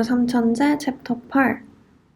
코드 3000제 챕터 8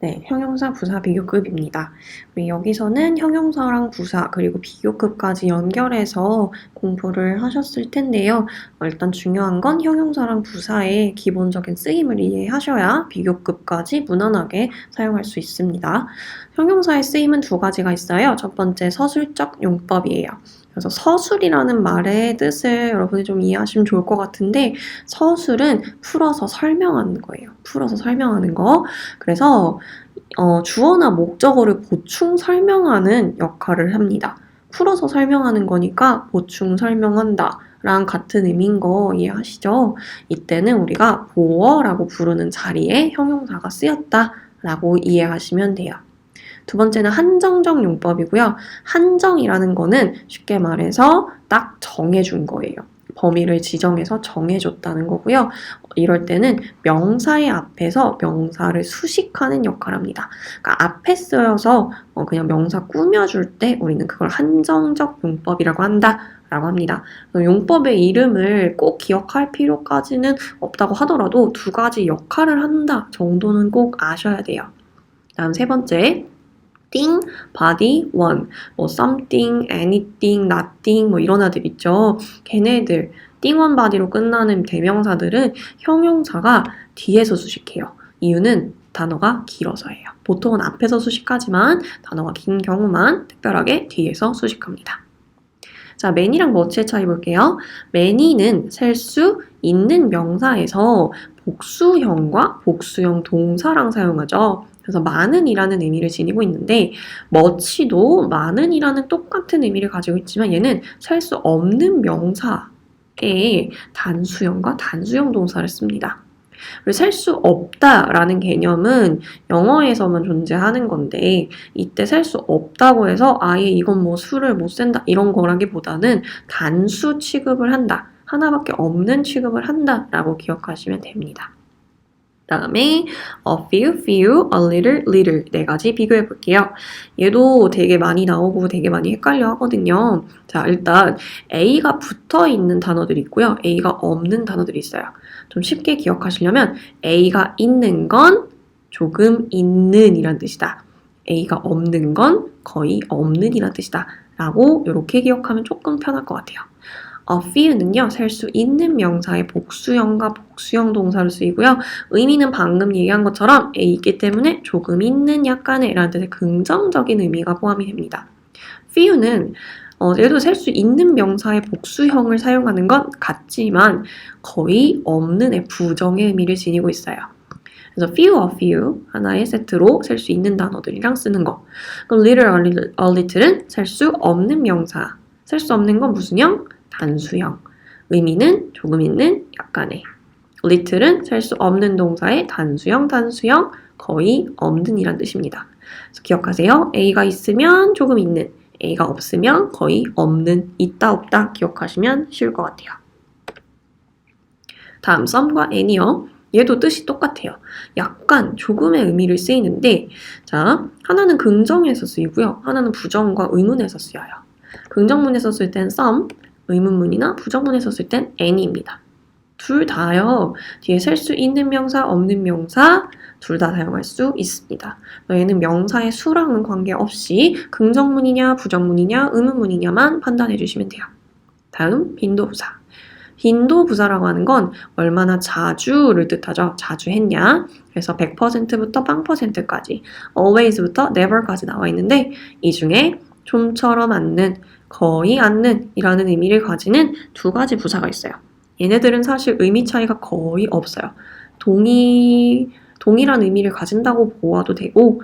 네, 형용사 부사 비교급입니다. 우리 여기서는 형용사랑 부사 그리고 비교급까지 연결해서 공부를 하셨을 텐데요. 일단 중요한 건 형용사랑 부사의 기본적인 쓰임을 이해하셔야 비교급까지 무난하게 사용할 수 있습니다. 형용사의 쓰임은 두 가지가 있어요. 첫 번째 서술적 용법이에요. 그래서 서술이라는 말의 뜻을 여러분이 좀 이해하시면 좋을 것 같은데 서술은 풀어서 설명하는 거예요. 풀어서 설명하는 거. 그래서 주어나 목적어를 보충 설명하는 역할을 합니다. 풀어서 설명하는 거니까 보충 설명한다. 랑 같은 의미인 거 이해하시죠? 이때는 우리가 보어라고 부르는 자리에 형용사가 쓰였다 라고 이해하시면 돼요. 두 번째는 한정적 용법이고요. 한정이라는 거는 쉽게 말해서 딱 정해준 거예요. 범위를 지정해서 정해줬다는 거고요. 이럴 때는 명사의 앞에서 명사를 수식하는 역할을 합니다. 그러니까 앞에 쓰여서 그냥 명사 꾸며줄 때 우리는 그걸 한정적 용법이라고 한다. 라고 합니다. 용법의 이름을 꼭 기억할 필요까지는 없다고 하더라도 두 가지 역할을 한다 정도는 꼭 아셔야 돼요. 다음 세 번째. thing, body, one, something, anything, nothing 이런 애들 있죠. 걔네들 thing, one, body로 끝나는 대명사들은 형용사가 뒤에서 수식해요. 이유는 단어가 길어서예요. 보통은 앞에서 수식하지만 단어가 긴 경우만 특별하게 뒤에서 수식합니다. 자, many랑 much의 차이 볼게요. many는 셀 수 있는 명사에서 복수형과 복수형 동사랑 사용하죠. 그래서 많은이라는 의미를 지니고 있는데 much도 많은이라는 똑같은 의미를 가지고 있지만 얘는 셀 수 없는 명사의 단수형과 단수형 동사를 씁니다. 셀 수 없다라는 개념은 영어에서만 존재하는 건데 이때 셀 수 없다고 해서 아예 이건 뭐 수를 못 센다 이런 거라기보다는 단수 취급을 한다. 하나밖에 없는 취급을 한다 라고 기억하시면 됩니다. 다음에 a few, a little 네 가지 비교해 볼게요. 얘도 되게 많이 나오고 되게 많이 헷갈려 하거든요. 자, 일단 A가 붙어 있는 단어들이 있고요. A가 없는 단어들이 있어요. 좀 쉽게 기억하시려면 A가 있는 건 조금 있는 이란 뜻이다. A가 없는 건 거의 없는 이란 뜻이다. 라고 이렇게 기억하면 조금 편할 것 같아요. a few는요, 셀 수 있는 명사의 복수형과 복수형 동사로 쓰이고요. 의미는 방금 얘기한 것처럼 A 있기 때문에 조금 있는 약간의 라는 뜻의 긍정적인 의미가 포함이 됩니다. few는 얘도 셀 수 있는 명사의 복수형을 사용하는 건 같지만 거의 없는의 부정의 의미를 지니고 있어요. 그래서 few 하나의 세트로 셀 수 있는 단어들이랑 쓰는 거. 그럼 a little은 셀 수 없는 명사. 셀 수 없는 건 무슨 형? 단수형. 의미는 조금 있는 약간의. little은 셀 수 없는 동사의 단수형, 거의 없는 이란 뜻입니다. 그래서 기억하세요. A가 있으면 조금 있는, A가 없으면 거의 없는, 있다 없다 기억하시면 쉬울 것 같아요. 다음 some과 any요. 얘도 뜻이 똑같아요. 약간 조금의 의미를 쓰이는데 자, 하나는 긍정에서 쓰이고요. 하나는 부정과 의문에서 쓰여요. 긍정문에서 쓸 땐 some, 의문문이나 부정문에서 쓸 땐 any입니다. 둘 다요. 뒤에 셀 수 있는 명사, 없는 명사 둘 다 사용할 수 있습니다. 얘는 명사의 수랑은 관계없이 긍정문이냐 부정문이냐 의문문이냐만 판단해 주시면 돼요. 다음 빈도부사. 빈도부사라고 하는 건 얼마나 자주를 뜻하죠. 자주 했냐. 그래서 100%부터 0%까지 always부터 never까지 나와 있는데 이 중에 좀처럼 않는, 거의 않는 이라는 의미를 가지는 두 가지 부사가 있어요. 얘네들은 사실 의미 차이가 거의 없어요. 동일한 의미를 가진다고 보아도 되고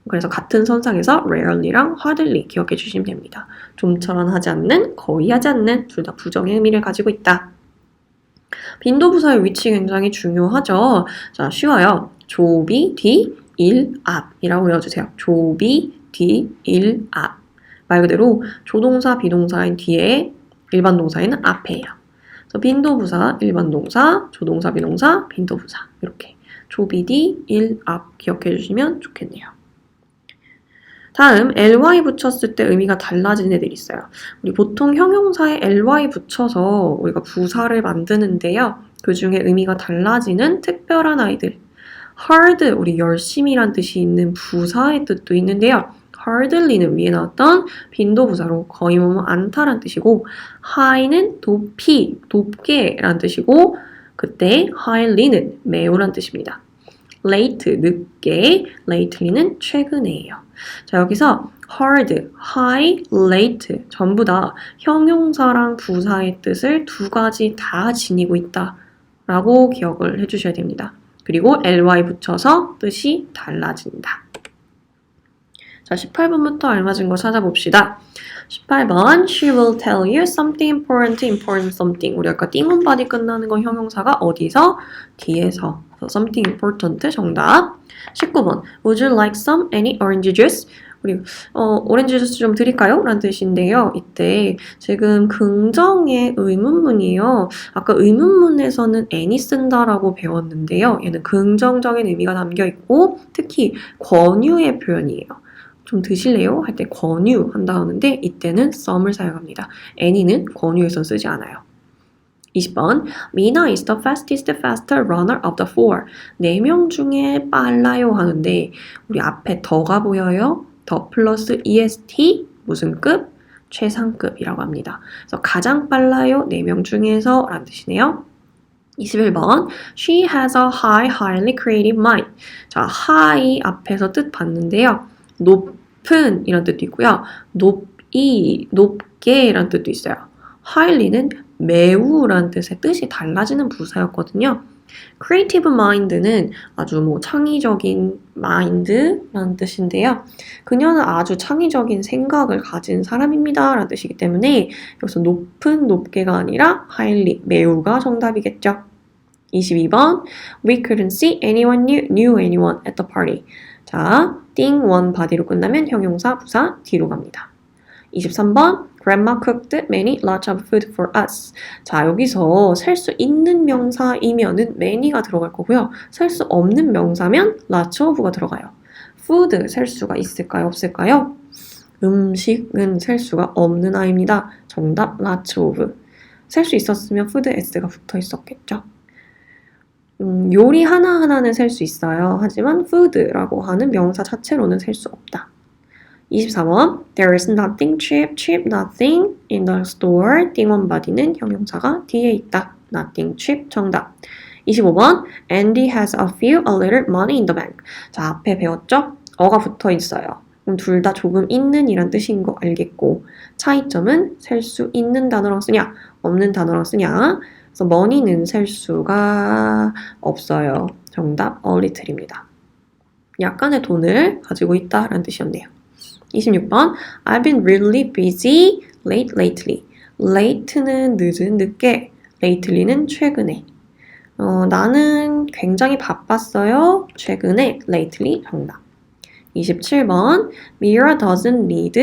그래서 같은 선상에서 rarely랑 hardly 기억해 주시면 됩니다. 좀처럼 하지 않는, 거의 하지 않는 둘 다 부정의 의미를 가지고 있다. 빈도부사의 위치 굉장히 중요하죠. 자, 쉬워요. 조비, 뒤, 일, 앞이라고 외워주세요. 조비, 뒤, 일, 앞. 말 그대로 조동사, 비동사인 뒤에 일반 동사에는 앞에요. 그래서 빈도부사, 일반 동사, 조동사, 비동사, 빈도부사 이렇게 조비, 뒤, 일, 앞 기억해 주시면 좋겠네요. 다음 ly 붙였을 때 의미가 달라진 애들이 있어요. 우리 보통 형용사에 ly 붙여서 우리가 부사를 만드는데요. 그 중에 의미가 달라지는 특별한 아이들. hard, 우리 열심히란 뜻이 있는 부사의 뜻도 있는데요. hardly는 위에 나왔던 빈도부사로 거의 않다란 뜻이고 high는 높이, 높게란 뜻이고 그때 highly는 매우란 뜻입니다. late, 늦게, lately는 최근에예요. 자, 여기서 hard, high, late 전부 다 형용사랑 부사의 뜻을 두 가지 다 지니고 있다 라고 기억을 해주셔야 됩니다. 그리고 ly 붙여서 뜻이 달라진다. 자, 18번부터 알맞은 거 찾아봅시다. 18번 She will tell you something important, important something. 우리 아까 띵 온바디 끝나는 거 형용사가 어디서? 뒤에서. something important 정답. 19번 Would you like some any orange juice? 우리 오렌지 주스 좀 드릴까요? 라는 뜻인데요. 이때 지금 긍정의 의문문이에요. 아까 의문문에서는 any 쓴다라고 배웠는데요. 얘는 긍정적인 의미가 담겨있고 특히 권유의 표현이에요. 좀 드실래요? 할 때 권유한다 하는데 이때는 some을 사용합니다. any는 권유에서 쓰지 않아요. 20번 Mina is the fastest runner of the four. 4명 중에 빨라요 하는데 우리 앞에 더가 보여요? 더 플러스 est 무슨 급? 최상급이라고 합니다. 그래서 가장 빨라요 4명 중에서 라는 뜻이네요. 21번 She has a highly creative mind. 자, high 앞에서 뜻 봤는데요. 높은 이런 뜻도 있고요. 높게 이런 뜻도 있어요. highly는 매우라는 뜻의 뜻이 달라지는 부사였거든요. creative mind는 아주 창의적인 mind라는 뜻인데요. 그녀는 아주 창의적인 생각을 가진 사람입니다 라는 뜻이기 때문에 여기서 높은, 높게가 아니라 highly, 매우가 정답이겠죠. 22번 We couldn't see anyone knew anyone at the party. 자, 띵, 원, 바디로 끝나면 형용사, 부사, 뒤로 갑니다. 23번 Grandma cooked many lots of food for us. 자, 여기서 셀 수 있는 명사이면은 many가 들어갈 거고요. 셀 수 없는 명사면 lots of가 들어가요. food 셀 수가 있을까요? 없을까요? 음식은 셀 수가 없는 아이입니다. 정답 lots of. 셀 수 있었으면 food s가 붙어 있었겠죠. 요리 하나하나는 셀 수 있어요. 하지만 food라고 하는 명사 자체로는 셀 수 없다. 24번 There is nothing cheap, nothing in the store. 띵원 바디는 형용사가 뒤에 있다. Nothing cheap 정답. 25번 Andy has a little money in the bank. 자, 앞에 배웠죠? 어가 붙어 있어요. 그럼 둘 다 조금 있는 이란 뜻인 거 알겠고 차이점은 셀 수 있는 단어랑 쓰냐 없는 단어랑 쓰냐. 그래서 money는 셀 수가 없어요. 정답 a little입니다. 약간의 돈을 가지고 있다라는 뜻이었네요. 26번 I've been really busy lately. late는 늦은, 늦게, lately는 최근에. 나는 굉장히 바빴어요. 최근에, lately 정답. 27번 Mira doesn't need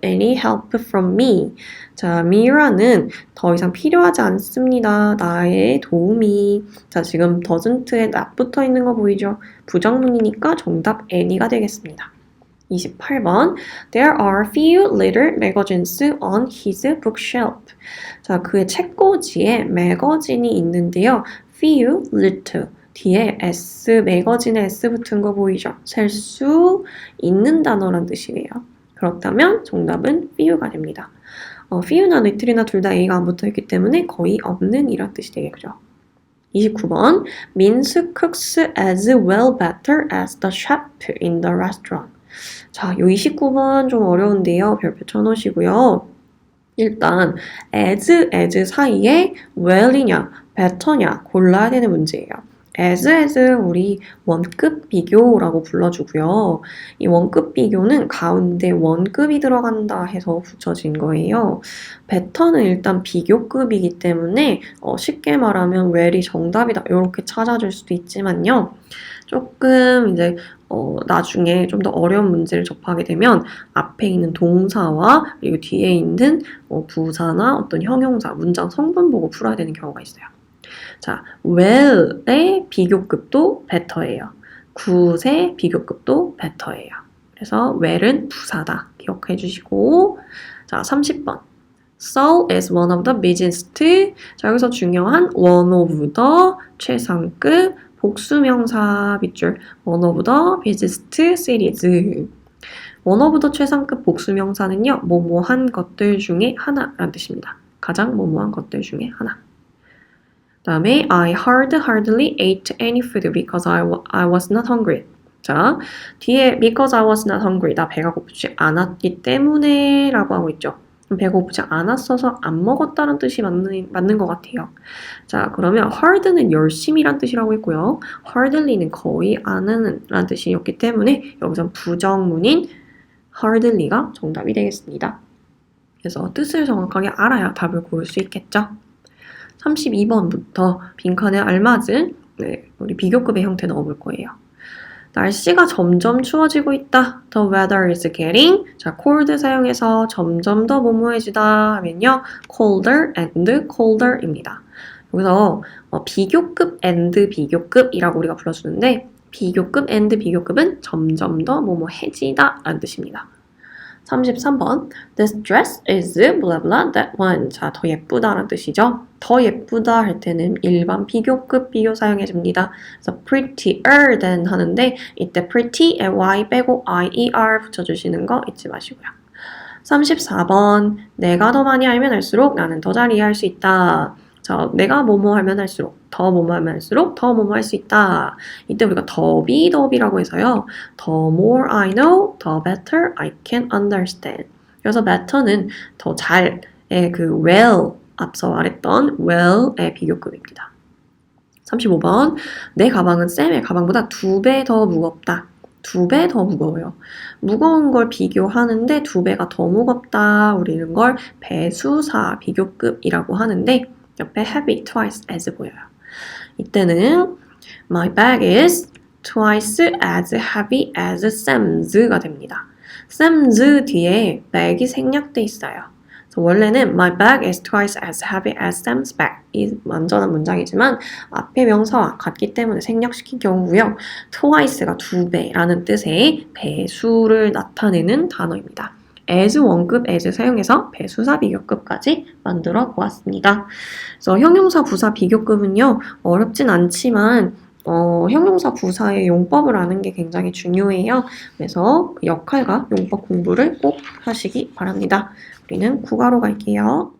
any help from me. 자, Mira는 더 이상 필요하지 않습니다. 나의 도움이. 자, 지금 doesn't에 not 붙어 있는 거 보이죠? 부정문이니까 정답 any가 되겠습니다. 28번 There are few little magazines on his bookshelf. 자, 그의 책꽂이에 매거진이 있는데요. few, little. 뒤에 S, 매거진에 S 붙은 거 보이죠? 셀 수 있는 단어란 뜻이에요. 그렇다면 정답은 few가 됩니다. few나 little이나 둘 다 A가 안 붙어있기 때문에 거의 없는 이란 뜻이 되겠죠. 29번 Min's cooks as well better as the chef in the restaurant. 자, 요 29번 좀 어려운데요. 별표 쳐놓으시고요. 일단 as 사이에 well이냐, better냐 골라야 되는 문제예요. as 우리 원급 비교라고 불러주고요. 이 원급 비교는 가운데 원급이 들어간다 해서 붙여진 거예요. better는 일단 비교급이기 때문에 쉽게 말하면 well이 정답이다 이렇게 찾아줄 수도 있지만요. 조금 이제 나중에 좀 더 어려운 문제를 접하게 되면 앞에 있는 동사와 그리고 뒤에 있는 부사나 어떤 형용사, 문장 성분 보고 풀어야 되는 경우가 있어요. 자, well의 비교급도 better예요. good의 비교급도 better예요. 그래서 well은 부사다. 기억해 주시고 자, 30번 Seoul is one of the busiest. 자, 여기서 중요한 one of the 최상급 복수명사 밑줄 one of the busiest cities. one of the 최상급 복수명사는요, 뭐뭐한 것들 중에 하나라는 뜻입니다. 가장 뭐뭐한 것들 중에 하나. 다음에 I hardly ate any food because I was not hungry. 자, 뒤에 because I was not hungry. 나 배가 고프지 않았기 때문에 라고 하고 있죠. 배가 고프지 않았어서 안 먹었다는 뜻이 맞는 것 같아요. 자, 그러면 hard는 열심히란 뜻이라고 했고요. hardly는 거의 안 하는 라는 뜻이었기 때문에 여기서 부정문인 hardly가 정답이 되겠습니다. 그래서 뜻을 정확하게 알아야 답을 고를 수 있겠죠. 32번부터 빈칸에 알맞은 우리 비교급의 형태 넣어볼 거예요. 날씨가 점점 추워지고 있다. The weather is getting 자, cold 사용해서 점점 더 모모해지다 하면요. colder and colder입니다. 여기서 비교급 and 비교급이라고 우리가 불러주는데 비교급 and 비교급은 점점 더 모모해지다 라는 뜻입니다. 33번 This dress is blah blah that one. 자, 더 예쁘다라는 뜻이죠. 더 예쁘다 할 때는 일반 비교급 비교 사용해줍니다. 그래서 prettier than 하는데 이때 pretty에 y 빼고 ier 붙여주시는 거 잊지 마시고요. 34번 내가 더 많이 알면 할수록 나는 더 잘 이해할 수 있다. 자, 내가 뭐뭐 하면 할수록 더 뭐뭐 하면 할수록 더 뭐뭐 할 수 있다. 이때 우리가 더비라고 해서요. The more I know, the better I can understand. 그래서 better는 더 잘의 그 well, 앞서 말했던 well의 비교급입니다. 35번 내 가방은 쌤의 가방보다 2배 더 무겁다. 2배 더 무거워요. 무거운 걸 비교하는데 2배가 더 무겁다. 우리는 걸 배수사 비교급이라고 하는데 옆에 heavy, twice as 보여요. 이때는 my bag is twice as heavy as Sam's 가 됩니다. Sam's 뒤에 bag이 생략돼 있어요. 원래는 my bag is twice as heavy as Sam's bag 이 완전한 문장이지만 앞에 명사와 같기 때문에 생략시킨 경우고요. twice가 2배라는 뜻의 배수를 나타내는 단어입니다. as 원급 as 사용해서 배수사 비교급까지 만들어 보았습니다. 그래서 형용사 부사 비교급은요 어렵진 않지만 형용사 부사의 용법을 아는 게 굉장히 중요해요. 그래서 그 역할과 용법 공부를 꼭 하시기 바랍니다. 우리는 국어로 갈게요.